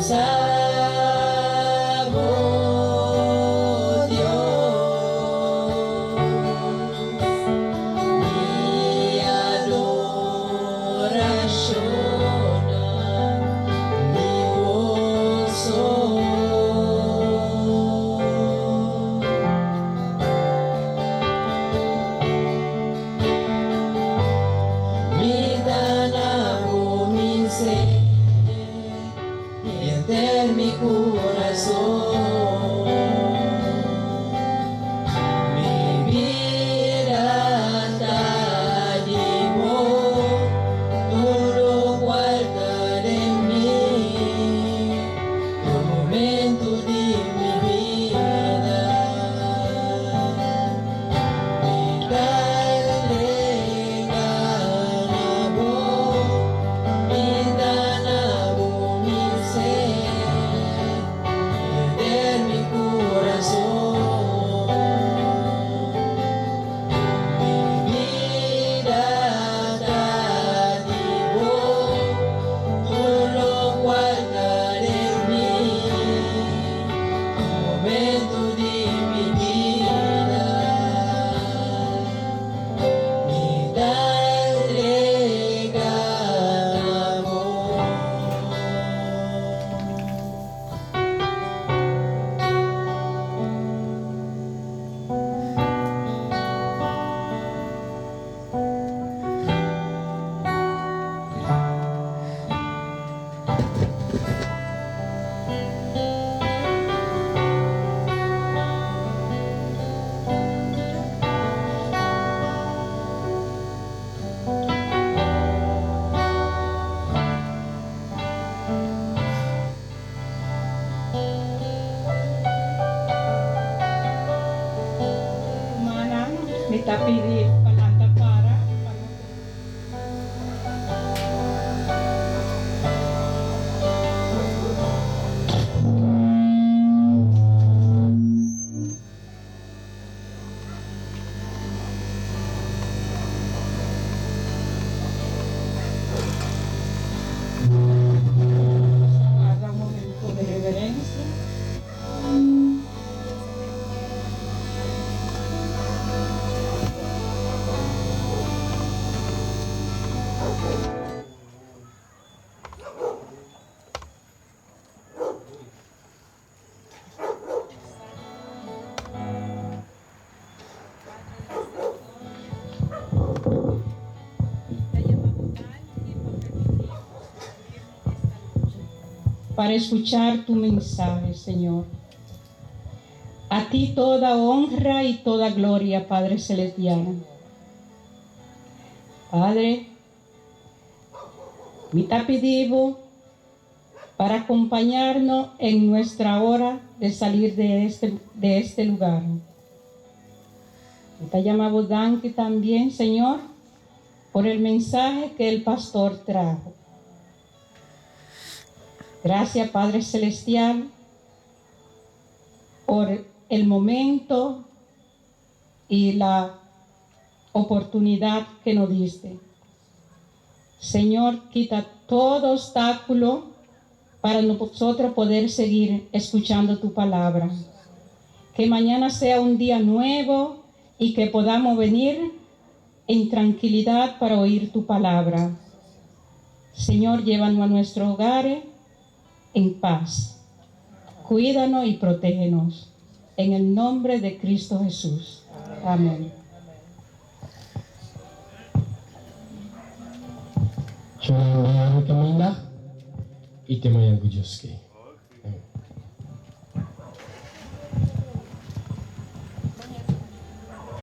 alzamos, Dios, mi adoración, mi gozo. Mi danago, mi ser, en mi corazón, mi vida te llevo, todo guardaré en mí, todo momento de mi vida, mi danabo, mi ser, en mi corazón, mi vida te llevo, todo lo guardaré en mí, momento de mi vida, mi entrega amor. Manang, mitapili pananda para Agarra un momento de reverencia. Para escuchar tu mensaje, Señor. A ti toda honra y toda gloria, Padre Celestial. Padre, me te pedimos para acompañarnos en nuestra hora de salir de este lugar. Me te llamamos Danke también, Señor, por el mensaje que el pastor trajo. Gracias, Padre Celestial, por el momento y la oportunidad que nos diste. Señor, quita todo obstáculo para nosotros poder seguir escuchando tu palabra. Que mañana sea un día nuevo y que podamos venir en tranquilidad para oír tu palabra. Señor, llévanos a nuestros hogares en paz. Cuídanos y protégenos. En el nombre de Cristo Jesús. Amén. Siya ang mayroon ka man na, iti mayang Diyos kay.